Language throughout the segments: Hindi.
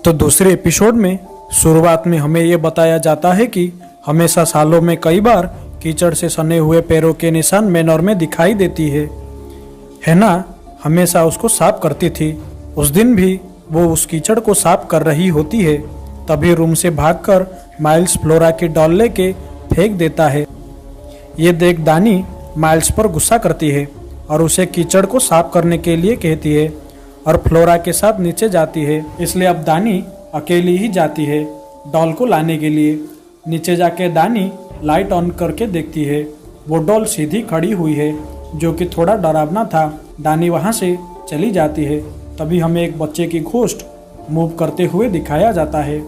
तो दूसरे एपिसोड में शुरुआत में हमें ये बताया जाता है कि हमेशा सालों में कई बार कीचड़ से सने हुए पैरों के निशान मैनर में दिखाई देती है। हैना हमेशा उसको साफ करती थी। उस दिन भी वो उस कीचड़ को साफ कर रही होती है। तभी रूम से भागकर माइल्स फ्लोरा की डॉल लेके फेंक देता है। ये देख दानी माइल्स पर गुस्सा करती है और उसे कीचड़ को साफ करने के लिए कहती है और फ्लोरा के साथ नीचे जाती है। इसलिए अब दानी अकेली ही जाती है डॉल को लाने के लिए। नीचे जाके दानी लाइट ऑन करके देखती है, वो डॉल सीधी खड़ी हुई है, जो कि थोड़ा डरावना था। दानी वहाँ से चली जाती है। तभी हमें एक बच्चे की घोस्ट मूव करते हुए दिखाया जाता है।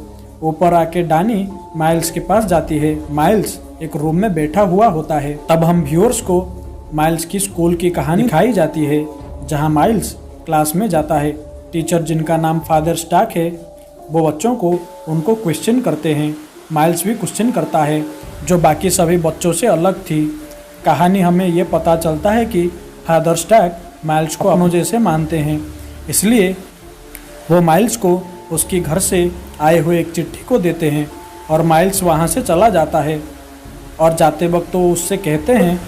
ऊपर आके दानी माइल्स के पास जाती है। माइल्स एक रूम में बैठा हुआ होता है। तब हम व्यूअर्स को माइल्स की स्कूल की कहानी दिखाई जाती है, जहाँ माइल्स क्लास में जाता है। टीचर जिनका नाम फादर स्टार्क है, वो बच्चों को उनको क्वेश्चन करते हैं। माइल्स भी क्वेश्चन करता है, जो बाकी सभी बच्चों से अलग थी। कहानी हमें ये पता चलता है कि फादर स्टार्क माइल्स को अपनों जैसे मानते हैं, इसलिए वो माइल्स को उसकी घर से आए हुए एक चिट्ठी को देते हैं और माइल्स वहाँ से चला जाता है। और जाते वक्त वो उससे कहते हैं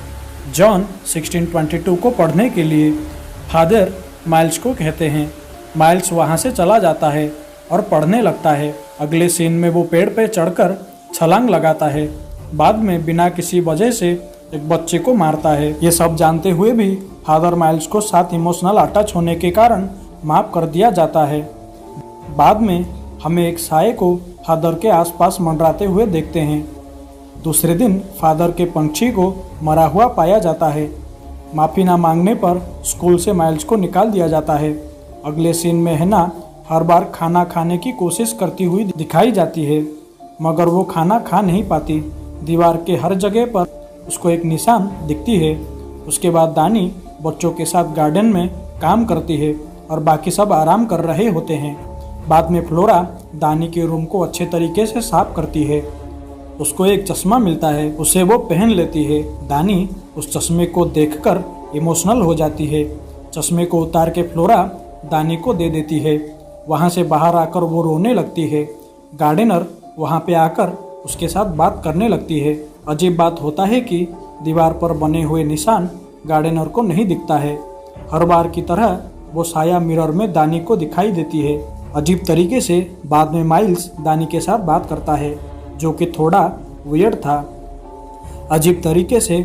जॉन 1622 को पढ़ने के लिए। फादर माइल्स को कहते हैं। माइल्स वहाँ से चला जाता है और पढ़ने लगता है। अगले सीन में वो पेड़ पे चढ़कर छलांग लगाता है। बाद में बिना किसी वजह से एक बच्चे को मारता है। ये सब जानते हुए भी फादर माइल्स को साथ इमोशनल अटैच होने के कारण माफ कर दिया जाता है। बाद में हमें एक साये को फादर के आसपास मंडराते हुए देखते हैं। दूसरे दिन फादर के पंछी को मरा हुआ पाया जाता है। माफ़ी ना मांगने पर स्कूल से माइल्स को निकाल दिया जाता है। अगले सीन में हैना हर बार खाना खाने की कोशिश करती हुई दिखाई जाती है, मगर वो खाना खा नहीं पाती। दीवार के हर जगह पर उसको एक निशान दिखती है। उसके बाद दानी बच्चों के साथ गार्डन में काम करती है और बाकी सब आराम कर रहे होते हैं। बाद में फ्लोरा दानी के रूम को अच्छे तरीके से साफ करती है। उसको एक चश्मा मिलता है, उसे वो पहन लेती है। दानी उस चश्मे को देखकर इमोशनल हो जाती है। चश्मे को उतार के फ्लोरा दानी को दे देती है। वहाँ से बाहर आकर वो रोने लगती है। गार्डनर वहाँ पे आकर उसके साथ बात करने लगती है। अजीब बात होता है कि दीवार पर बने हुए निशान गार्डनर को नहीं दिखता है। हर बार की तरह वो साया मिरर में दानी को दिखाई देती है, अजीब तरीके से। बाद में माइल्स दानी के साथ बात करता है, जो कि थोड़ा वियर्ड था। अजीब तरीके से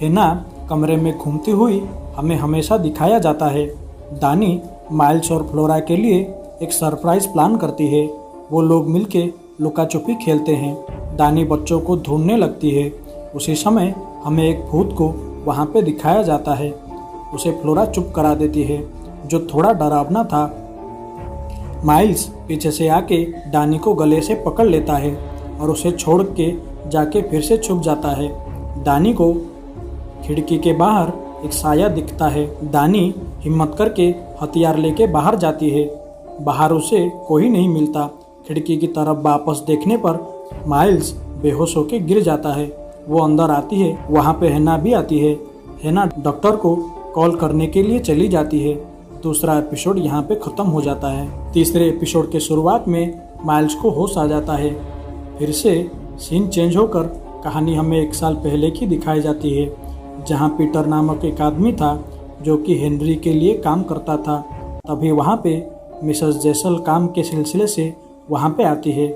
हैना कमरे में घूमती हुई हमें हमेशा दिखाया जाता है। दानी माइल्स और फ्लोरा के लिए एक सरप्राइज प्लान करती है। वो लोग मिलके लुका छुपी खेलते हैं। दानी बच्चों को ढूंढने लगती है। उसी समय हमें एक भूत को वहाँ पे दिखाया जाता है। उसे फ्लोरा चुप करा देती है, जो थोड़ा डरावना था। माइल्स पीछे से आके दानी को गले से पकड़ लेता है और उसे छोड़ के जाके फिर से छुप जाता है। दानी को खिड़की के बाहर एक साया दिखता है। दानी हिम्मत करके हथियार लेके बाहर जाती है। बाहर उसे कोई नहीं मिलता। खिड़की की तरफ वापस देखने पर माइल्स बेहोश होके गिर जाता है। वो अंदर आती है। वहाँ पे हैना भी आती है। हैना डॉक्टर को कॉल करने के लिए चली जाती है। दूसरा एपिसोड यहाँ पे ख़त्म हो जाता है। तीसरे एपिसोड के शुरुआत में माइल्स को होश आ जाता है। फिर से सीन चेंज होकर कहानी हमें 1 साल पहले की दिखाई जाती है, जहाँ पीटर नामक एक आदमी था जो कि हेनरी के लिए काम करता था। तभी वहाँ पे मिसेस जेसल काम के सिलसिले से वहाँ पे आती है।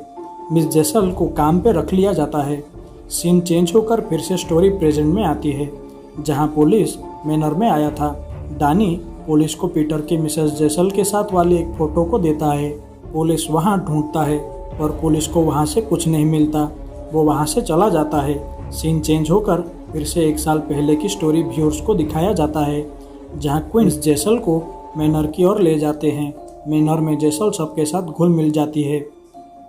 मिस जेसल को काम पे रख लिया जाता है। सीन चेंज होकर फिर से स्टोरी प्रेजेंट में आती है, जहाँ पुलिस मैनर में आया था। दानी पुलिस को पीटर के मिसेस जेसल के साथ वाले एक फ़ोटो को देता है। पुलिस वहाँ ढूंढता है पर पुलिस को वहाँ से कुछ नहीं मिलता। वो वहाँ से चला जाता है। सीन चेंज होकर फिर से 1 साल पहले की स्टोरी व्यूअर्स को दिखाया जाता है, जहाँ क्वींस जेसल को मैनर की ओर ले जाते हैं। मैनर में जेसल सबके साथ घुल मिल जाती है।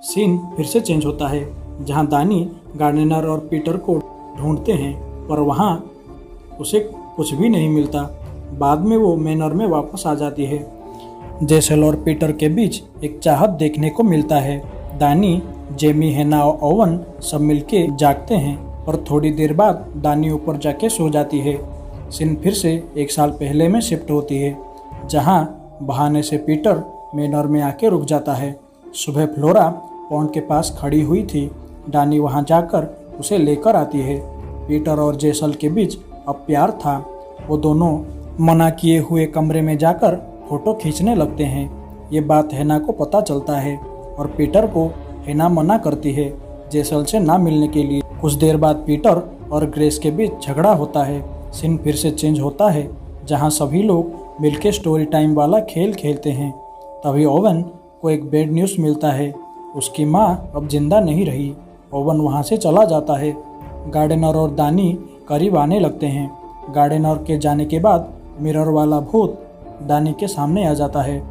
सीन फिर से चेंज होता है, जहाँ दानी गार्डनर और पीटर को ढूंढते हैं, पर वहाँ उसे कुछ भी नहीं मिलता। बाद में वो मैनर में वापस आ जाती है। जेसल और पीटर के बीच एक चाहत देखने को मिलता है। दानी, जेमी, हैना और ओवन सब मिलके जागते हैं और थोड़ी देर बाद दानी ऊपर जाके सो जाती है। सीन फिर से 1 साल पहले में शिफ्ट होती है, जहाँ बहाने से पीटर मैनर में आके रुक जाता है। सुबह फ्लोरा पॉन्ड के पास खड़ी हुई थी। डानी वहां जाकर उसे लेकर आती है। पीटर और जेसल के बीच अब प्यार था। वो दोनों मना किए हुए कमरे में जाकर फोटो खींचने लगते हैं। ये बात हैना को पता चलता है और पीटर को हैना मना करती है जेसल से ना मिलने के लिए। कुछ देर बाद पीटर और ग्रेस के बीच झगड़ा होता है। सीन फिर से चेंज होता है जहां सभी लोग मिलकर स्टोरी टाइम वाला खेल खेलते हैं। तभी ओवन को एक बैड न्यूज़ मिलता है। उसकी माँ अब जिंदा नहीं रही। ओवन वहां से चला जाता है। गार्डनर और दानी करीब आने लगते हैं। गार्डनर के जाने के बाद मिरर वाला भूत दानी के सामने आ जाता है,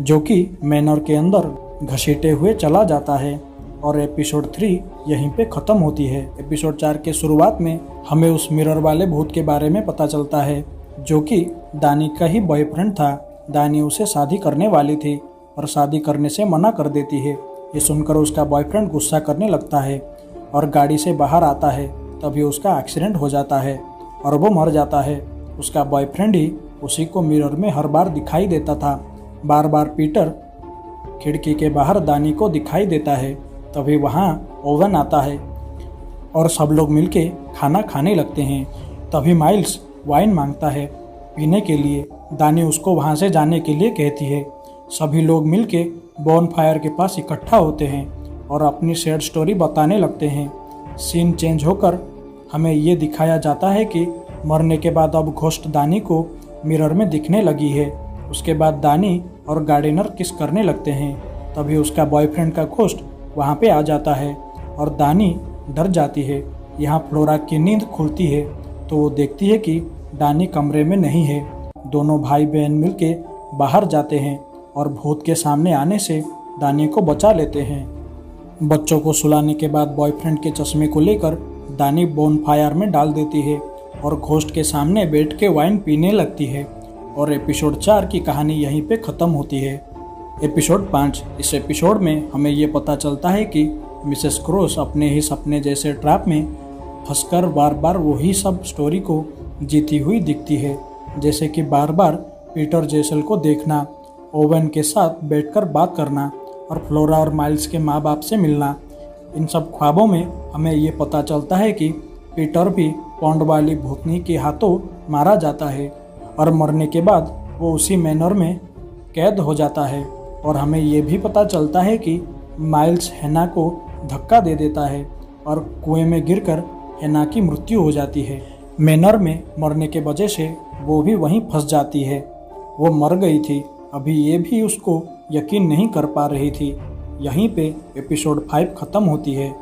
जो कि मैनर के अंदर घसीटे हुए चला जाता है। और एपिसोड 3 यहीं पे ख़त्म होती है। एपिसोड 4 के शुरुआत में हमें उस मिरर वाले भूत के बारे में पता चलता है, जो कि दानी का ही बॉयफ्रेंड था। दानी उसे शादी करने वाली थी और शादी करने से मना कर देती है। ये सुनकर उसका बॉयफ्रेंड गुस्सा करने लगता है और गाड़ी से बाहर आता है। तभी उसका एक्सीडेंट हो जाता है और वो मर जाता है। उसका बॉयफ्रेंड ही उसी को मिरर में हर बार दिखाई देता था। बार बार पीटर खिड़की के बाहर दानी को दिखाई देता है। तभी वहाँ ओवन आता है और सब लोग मिलके खाना खाने लगते हैं। तभी माइल्स वाइन मांगता है पीने के लिए। दानी उसको वहाँ से जाने के लिए कहती है। सभी लोग मिलके बॉनफायर के पास इकट्ठा होते हैं और अपनी सैड स्टोरी बताने लगते हैं। सीन चेंज होकर हमें ये दिखाया जाता है कि मरने के बाद अब घोस्ट दानी को मिरर में दिखने लगी है। उसके बाद दानी और गार्डनर किस करने लगते हैं। तभी उसका बॉयफ्रेंड का घोस्ट वहाँ पे आ जाता है और दानी डर जाती है। यहाँ फ्लोरा की नींद खुलती है तो वो देखती है कि दानी कमरे में नहीं है। दोनों भाई बहन मिलके बाहर जाते हैं और भूत के सामने आने से दानी को बचा लेते हैं। बच्चों को सुलाने के बाद बॉयफ्रेंड के चश्मे को लेकर दानी बोनफायर में डाल देती है और घोस्ट के सामने बैठ के वाइन पीने लगती है। और एपिसोड 4 की कहानी यहीं पे ख़त्म होती है। एपिसोड 5, इस एपिसोड में हमें ये पता चलता है कि मिसेस क्रोस अपने ही सपने जैसे ट्रैप में फंसकर बार बार वही सब स्टोरी को जीती हुई दिखती है, जैसे कि बार बार पीटर जेसल को देखना, ओवन के साथ बैठकर बात करना और फ्लोरा और माइल्स के माँ बाप से मिलना। इन सब ख्वाबों में हमें ये पता चलता है कि पीटर भी पॉन्ड वाली भूतनी के हाथों मारा जाता है और मरने के बाद वो उसी मैनर में कैद हो जाता है। और हमें ये भी पता चलता है कि माइल्स हैना को धक्का दे देता है और कुएं में गिरकर हैना की मृत्यु हो जाती है। मैनर में मरने के वजह से वो भी वहीं फंस जाती है। वो मर गई थी, अभी ये भी उसको यकीन नहीं कर पा रही थी। यहीं पे एपिसोड 5 ख़त्म होती है।